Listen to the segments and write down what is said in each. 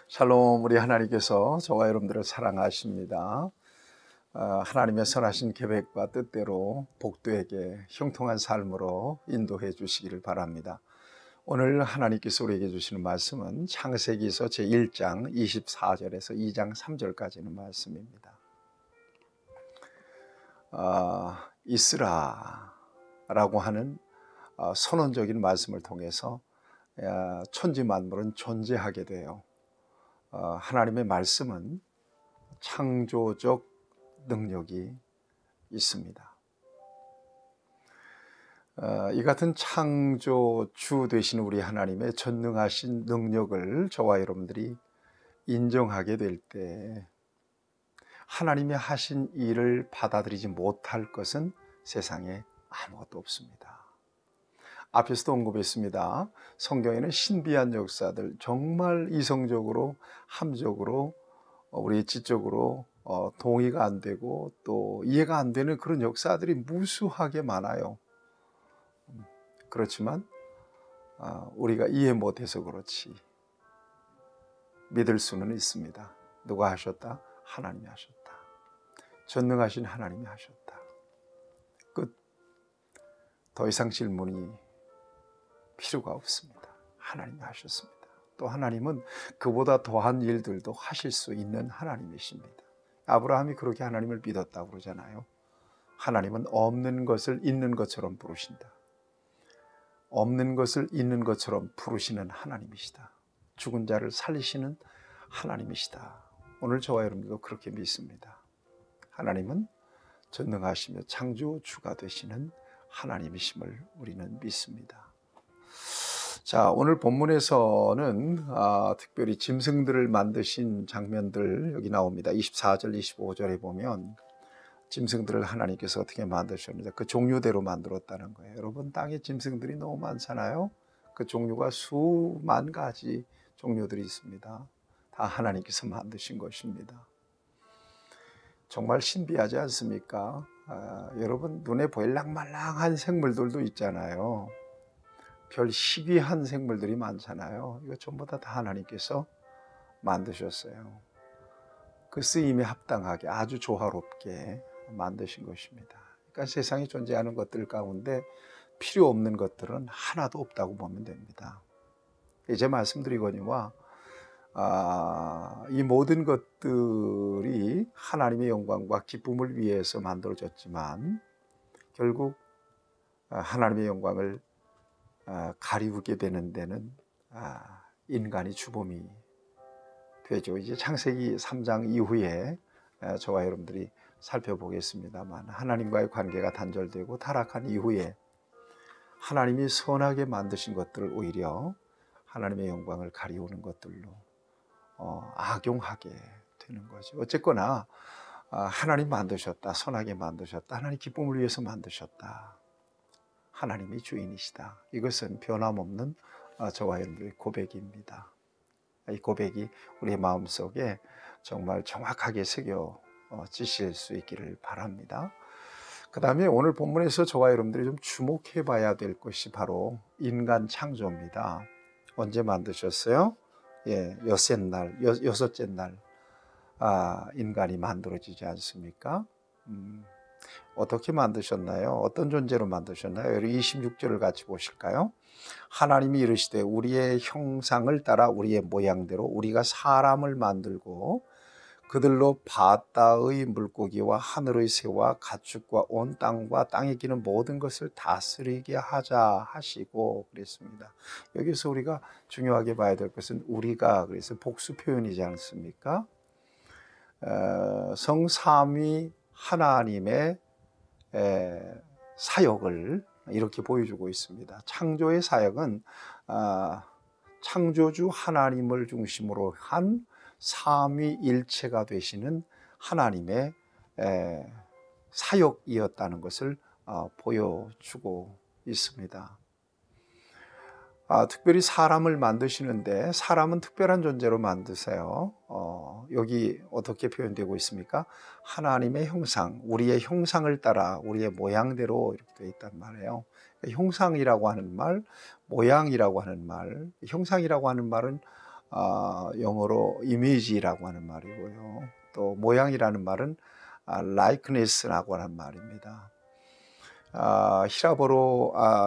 샬롬, 우리 하나님께서 저와 여러분들을 사랑하십니다. 하나님의 선하신 계획과 뜻대로 복되게 형통한 삶으로 인도해 주시기를 바랍니다. 오늘 하나님께서 우리에게 주시는 말씀은 창세기서 제1장 24절에서 2장 3절까지는 말씀입니다. 이스라라고 하는 선언적인 말씀을 통해서 천지 만물은 존재하게 돼요. 하나님의 말씀은 창조적 능력이 있습니다. 이 같은 창조주 되시는 우리 하나님의 전능하신 능력을 저와 여러분들이 인정하게 될 때 하나님이 하신 일을 받아들이지 못할 것은 세상에 아무것도 없습니다. 앞에서도 언급했습니다. 성경에는 신비한 역사들, 정말 이성적으로, 함적으로, 우리 지적으로 동의가 안 되고 또 이해가 안 되는 그런 역사들이 무수하게 많아요. 그렇지만 우리가 이해 못해서 그렇지 믿을 수는 있습니다. 누가 하셨다? 하나님이 하셨다. 전능하신 하나님이 하셨다. 끝. 더 이상 질문이 필요가 없습니다. 하나님이 하셨습니다. 또 하나님은 그보다 더한 일들도 하실 수 있는 하나님이십니다. 아브라함이 그렇게 하나님을 믿었다고 그러잖아요. 하나님은 없는 것을 있는 것처럼 부르신다. 없는 것을 있는 것처럼 부르시는 하나님이시다. 죽은 자를 살리시는 하나님이시다. 오늘 저와 여러분들도 그렇게 믿습니다. 하나님은 전능하시며 창조주가 되시는 하나님이심을 우리는 믿습니다. 자, 오늘 본문에서는 특별히 짐승들을 만드신 장면들 여기 나옵니다. 24절, 25절에 보면 짐승들을 하나님께서 어떻게 만드셨는지 그 종류대로 만들었다는 거예요. 여러분, 땅에 짐승들이 너무 많잖아요. 그 종류가 수만 가지 종류들이 있습니다. 다 하나님께서 만드신 것입니다. 정말 신비하지 않습니까? 여러분, 눈에 보일랑말랑한 생물들도 있잖아요. 별 희귀한 생물들이 많잖아요. 이거 전부 다 하나님께서 만드셨어요. 그 쓰임에 합당하게 아주 조화롭게 만드신 것입니다. 그러니까 세상에 존재하는 것들 가운데 필요 없는 것들은 하나도 없다고 보면 됩니다. 이제 말씀드리거니와 이 모든 것들이 하나님의 영광과 기쁨을 위해서 만들어졌지만 결국 하나님의 영광을 가리우게 되는 데는 인간이 주범이 되죠. 이제 창세기 3장 이후에 저와 여러분들이 살펴보겠습니다만 하나님과의 관계가 단절되고 타락한 이후에 하나님이 선하게 만드신 것들을 오히려 하나님의 영광을 가리우는 것들로 악용하게 되는 거죠. 어쨌거나 하나님 만드셨다. 선하게 만드셨다. 하나님 기쁨을 위해서 만드셨다. 하나님이 주인이시다. 이것은 변함없는 저와 여러분들의 고백입니다. 이 고백이 우리의 마음속에 정말 정확하게 새겨지실 수 있기를 바랍니다. 그 다음에 오늘 본문에서 저와 여러분들이 좀 주목해 봐야 될 것이 바로 인간 창조입니다. 언제 만드셨어요? 여섯째 날 인간이 만들어지지 않습니까? 어떻게 만드셨나요? 어떤 존재로 만드셨나요? 여기 26절을 같이 보실까요? 하나님이 이르시되 우리의 형상을 따라 우리의 모양대로 우리가 사람을 만들고 그들로 바다의 물고기와 하늘의 새와 가축과 온 땅과 땅에 기는 모든 것을 다스리게 하자 하시고 그랬습니다. 여기서 우리가 중요하게 봐야 될 것은 우리가 그래서 복수 표현이지 않습니까? 성삼위 하나님의 사역을 이렇게 보여주고 있습니다. 창조의 사역은 창조주 하나님을 중심으로 한 삼위일체가 되시는 하나님의 사역이었다는 것을 보여주고 있습니다. 특별히 사람을 만드시는데 사람은 특별한 존재로 만드세요. 여기 어떻게 표현되고 있습니까? 하나님의 형상, 우리의 형상을 따라 우리의 모양대로 이렇게 되어 있단 말이에요. 형상이라고 하는 말, 모양이라고 하는 말, 형상이라고 하는 말은 영어로 이미지라고 하는 말이고요. 또 모양이라는 말은 likeness라고 하는 말입니다.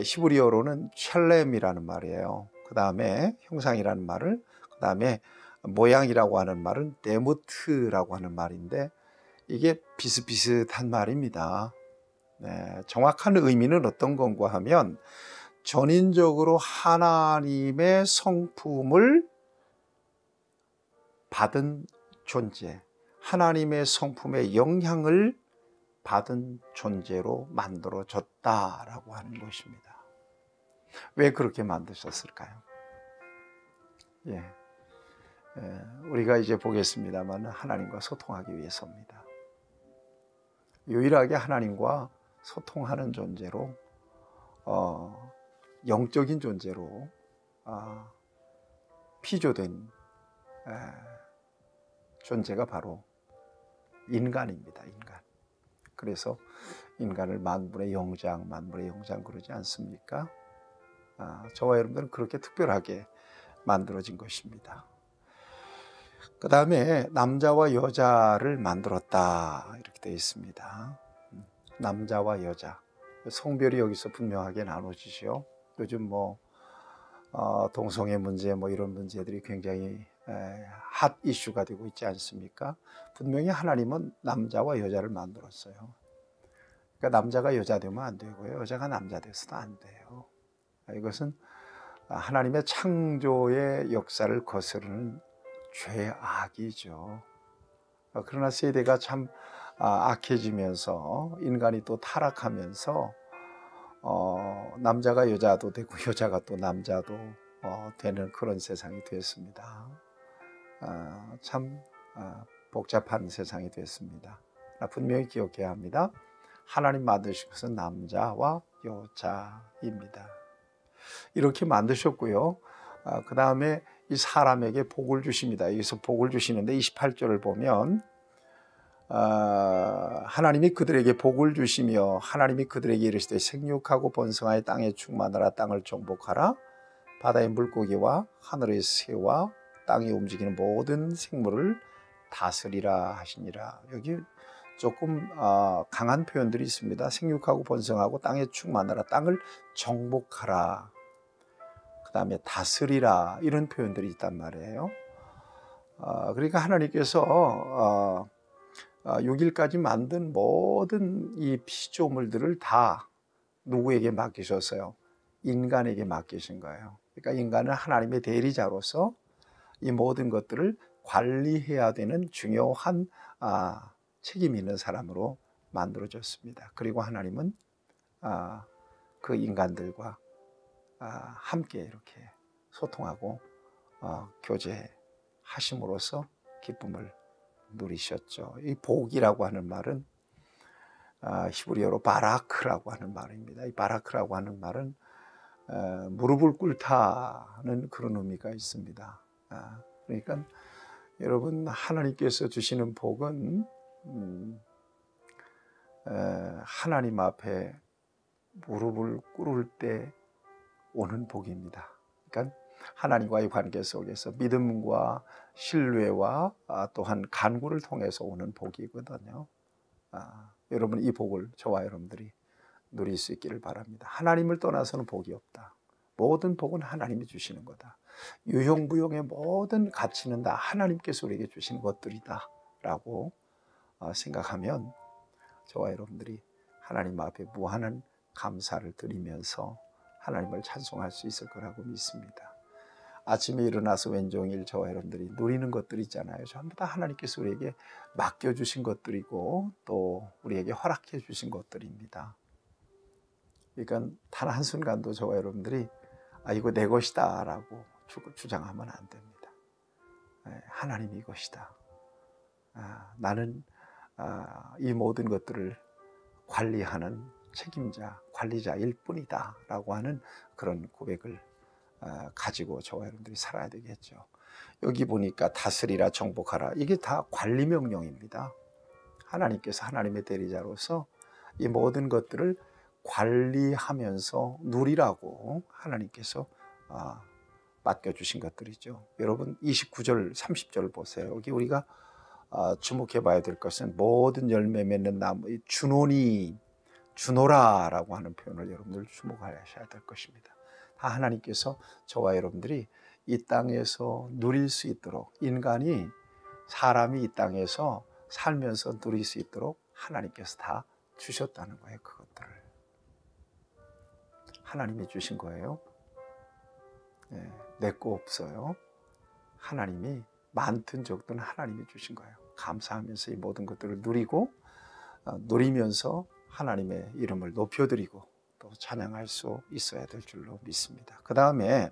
히브리어로는 첼렘이라는 말이에요. 그 다음에 형상이라는 말을, 그 다음에 모양이라고 하는 말은 데모트라고 하는 말인데, 이게 비슷비슷한 말입니다. 네, 정확한 의미는 어떤 건가 하면 전인적으로 하나님의 성품을 받은 존재, 하나님의 성품의 영향을 받은 존재로 만들어졌다라고 하는 것입니다. 왜 그렇게 만드셨을까요? 우리가 이제 보겠습니다만 하나님과 소통하기 위해서입니다. 유일하게 하나님과 소통하는 존재로, 영적인 존재로 피조된 존재가 바로 인간입니다. 인간. 그래서 인간을 만물의 영장 그러지 않습니까? 저와 여러분들은 그렇게 특별하게 만들어진 것입니다. 그 다음에 남자와 여자를 만들었다 이렇게 되어 있습니다. 남자와 여자, 성별이 여기서 분명하게 나눠지죠. 요즘 동성애 문제 이런 문제들이 굉장히 핫 이슈가 되고 있지 않습니까? 분명히 하나님은 남자와 여자를 만들었어요. 그러니까 남자가 여자 되면 안 되고요, 여자가 남자 돼서도 안 돼요. 이것은 하나님의 창조의 역사를 거스르는 죄악이죠. 그러나 세대가 참 악해지면서 인간이 또 타락하면서 남자가 여자도 되고 여자가 또 남자도 되는 그런 세상이 됐습니다. 참 복잡한 세상이 됐습니다. 분명히 기억해야 합니다. 하나님 만드신 것은 남자와 여자입니다. 이렇게 만드셨고요. 그 다음에 이 사람에게 복을 주십니다. 여기서 복을 주시는데 28절을 보면 하나님이 그들에게 복을 주시며 하나님이 그들에게 이르시되 생육하고 번성하여 땅에 충만하라, 땅을 정복하라, 바다의 물고기와 하늘의 새와 땅에 움직이는 모든 생물을 다스리라 하시니라. 여기 조금 강한 표현들이 있습니다. 생육하고 번성하고 땅에 충만하라, 땅을 정복하라, 그 다음에 다스리라, 이런 표현들이 있단 말이에요. 그러니까 하나님께서 6일까지 만든 모든 이 피조물들을 다 누구에게 맡기셨어요? 인간에게 맡기신 거예요. 그러니까 인간은 하나님의 대리자로서 이 모든 것들을 관리해야 되는 중요한 책임 있는 사람으로 만들어졌습니다. 그리고 하나님은 그 인간들과 함께 이렇게 소통하고 교제하심으로써 기쁨을 누리셨죠. 이 복이라고 하는 말은 히브리어로 바라크라고 하는 말입니다. 이 바라크라고 하는 말은 무릎을 꿇다는 그런 의미가 있습니다. 그러니까 여러분, 하나님께서 주시는 복은 하나님 앞에 무릎을 꿇을 때 오는 복입니다. 그러니까 하나님과의 관계 속에서 믿음과 신뢰와 또한 간구를 통해서 오는 복이거든요. 여러분, 이 복을 저와 여러분들이 누릴 수 있기를 바랍니다. 하나님을 떠나서는 복이 없다. 모든 복은 하나님이 주시는 거다. 유형부용의 모든 가치는 다 하나님께서 우리에게 주시는 것들이다 라고 생각하면 저와 여러분들이 하나님 앞에 무한한 감사를 드리면서 하나님을 찬송할 수 있을 거라고 믿습니다. 아침에 일어나서 왼종일 저와 여러분들이 누리는 것들이 있잖아요. 전부 다 하나님께서 우리에게 맡겨주신 것들이고 또 우리에게 허락해 주신 것들입니다. 그러니까 단 한순간도 저와 여러분들이 이거 내 것이다 라고 주장하면 안 됩니다. 하나님이 이것이다. 나는 이 모든 것들을 관리하는 책임자, 관리자일 뿐이다 라고 하는 그런 고백을 가지고 저와 여러분들이 살아야 되겠죠. 여기 보니까 다스리라, 정복하라, 이게 다 관리 명령입니다. 하나님께서 하나님의 대리자로서 이 모든 것들을 관리하면서 누리라고 하나님께서 맡겨주신 것들이죠. 여러분 29절 30절 보세요. 여기 우리가 주목해 봐야 될 것은 모든 열매 맺는 나무, 주노라라고 하는 표현을 여러분들 주목하셔야 될 것입니다. 다 하나님께서 저와 여러분들이 이 땅에서 누릴 수 있도록, 사람이 이 땅에서 살면서 누릴 수 있도록 하나님께서 다 주셨다는 거예요. 그것들을 하나님이 주신 거예요. 내 거 없어요. 하나님이 많든 적든 하나님이 주신 거예요. 감사하면서 이 모든 것들을 누리면서 하나님의 이름을 높여드리고 또 찬양할 수 있어야 될 줄로 믿습니다. 그 다음에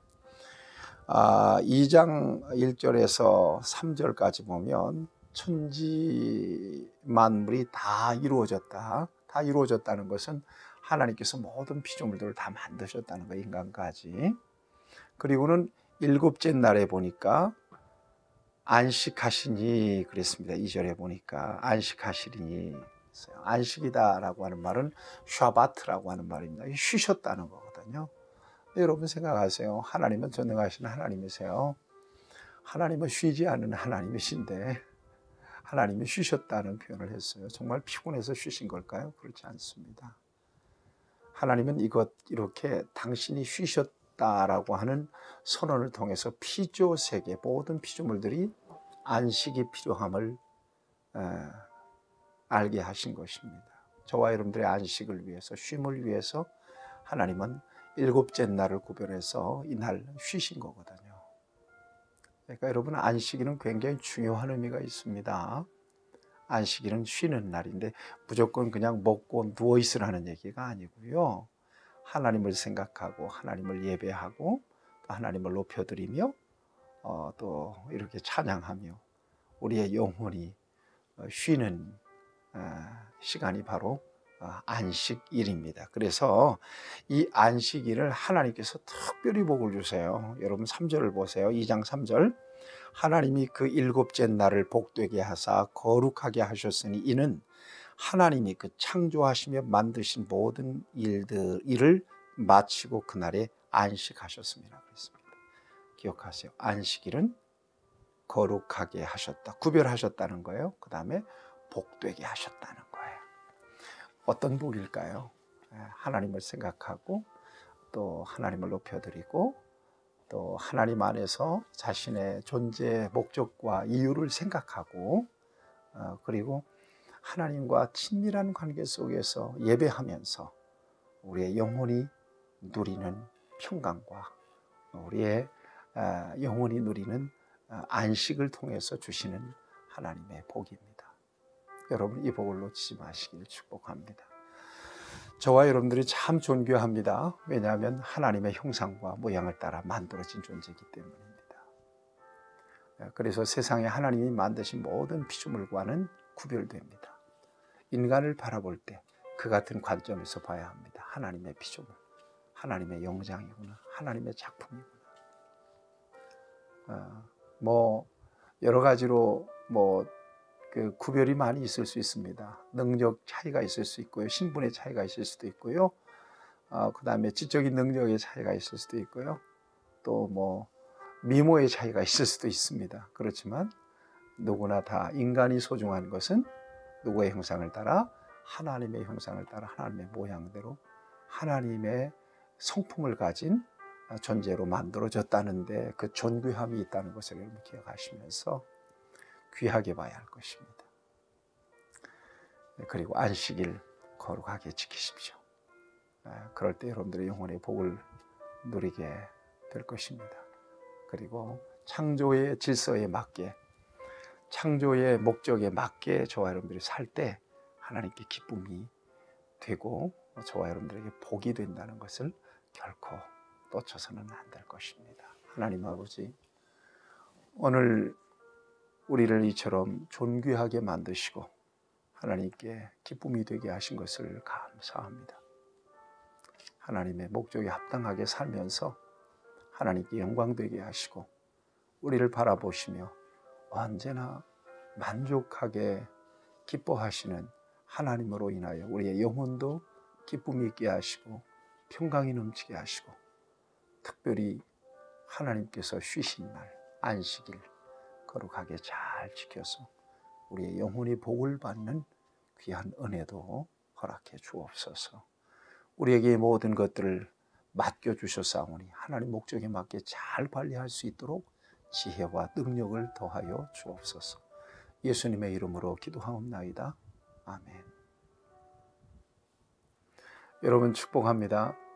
2장 1절에서 3절까지 보면 천지 만물이 다 이루어졌다는 것은 하나님께서 모든 피조물들을 다 만드셨다는 거예요. 인간까지. 그리고는 일곱째 날에 보니까 안식하시니 그랬습니다. 2절에 보니까 안식하시리니, 안식이다라고 하는 말은 샤바트라고 하는 말입니다. 쉬셨다는 거거든요. 여러분 생각하세요. 하나님은 전능하신 하나님이세요. 하나님은 쉬지 않는 하나님이신데 하나님이 쉬셨다는 표현을 했어요. 정말 피곤해서 쉬신 걸까요? 그렇지 않습니다. 하나님은 이렇게 당신이 쉬셨다라고 하는 선언을 통해서 피조세계 모든 피조물들이 안식이 필요함을 알게 하신 것입니다. 저와 여러분들의 안식을 위해서, 쉼을 위해서 하나님은 일곱째 날을 구별해서 이 날 쉬신 거거든요. 그러니까 여러분, 안식일은 굉장히 중요한 의미가 있습니다. 안식일은 쉬는 날인데 무조건 그냥 먹고 누워 있으라는 얘기가 아니고요. 하나님을 생각하고 하나님을 예배하고 또 하나님을 높여드리며 또 이렇게 찬양하며 우리의 영혼이 쉬는 시간이 바로 안식일입니다. 그래서 이 안식일을 하나님께서 특별히 복을 주세요. 여러분 3절을 보세요. 2장 3절. 하나님이 그 일곱째 날을 복되게 하사 거룩하게 하셨으니 이는 하나님이 그 창조하시며 만드신 모든 일을 마치고 그날에 안식하셨습니다. 그랬습니다. 기억하세요. 안식일은 거룩하게 하셨다, 구별하셨다는 거예요. 그 다음에 복되게 하셨다는 거예요. 어떤 복일까요? 하나님을 생각하고 또 하나님을 높여드리고 또 하나님 안에서 자신의 존재 목적과 이유를 생각하고 그리고 하나님과 친밀한 관계 속에서 예배하면서 우리의 영혼이 누리는 평강과 우리의 영혼이 누리는 안식을 통해서 주시는 하나님의 복입니다. 여러분, 이 복을 놓치지 마시길 축복합니다. 저와 여러분들이 참 존귀합니다. 왜냐하면 하나님의 형상과 모양을 따라 만들어진 존재이기 때문입니다. 그래서 세상에 하나님이 만드신 모든 피조물과는 구별됩니다. 인간을 바라볼 때 그 같은 관점에서 봐야 합니다. 하나님의 피조물, 하나님의 영장이구나, 하나님의 작품이구나. 여러 가지로 그 구별이 많이 있을 수 있습니다. 능력 차이가 있을 수 있고요. 신분의 차이가 있을 수도 있고요. 그 다음에 지적인 능력의 차이가 있을 수도 있고요. 또 미모의 차이가 있을 수도 있습니다. 그렇지만 누구나 다 인간이 소중한 것은 누구의 형상을 따라? 하나님의 형상을 따라 하나님의 모양대로 하나님의 성품을 가진 존재로 만들어졌다는데 그 존귀함이 있다는 것을 여러분 기억하시면서 귀하게 봐야 할 것입니다. 그리고 안식일 거룩하게 지키십시오. 그럴 때 여러분들의 영혼의 복을 누리게 될 것입니다. 그리고 창조의 질서에 맞게, 창조의 목적에 맞게 저와 여러분들이 살 때 하나님께 기쁨이 되고 저와 여러분들에게 복이 된다는 것을 결코 놓쳐서는 안 될 것입니다. 하나님 아버지, 오늘 우리를 이처럼 존귀하게 만드시고 하나님께 기쁨이 되게 하신 것을 감사합니다. 하나님의 목적에 합당하게 살면서 하나님께 영광 되게 하시고 우리를 바라보시며 언제나 만족하게 기뻐하시는 하나님으로 인하여 우리의 영혼도 기쁨이 있게 하시고 평강이 넘치게 하시고 특별히 하나님께서 쉬신 날 안식일 거룩하게 잘 지켜서 우리의 영혼이 복을 받는 귀한 은혜도 허락해 주옵소서. 우리에게 모든 것들을 맡겨주셨사오니 하나님 목적에 맞게 잘 관리할 수 있도록 지혜와 능력을 더하여 주옵소서. 예수님의 이름으로 기도하옵나이다. 아멘. 여러분 축복합니다.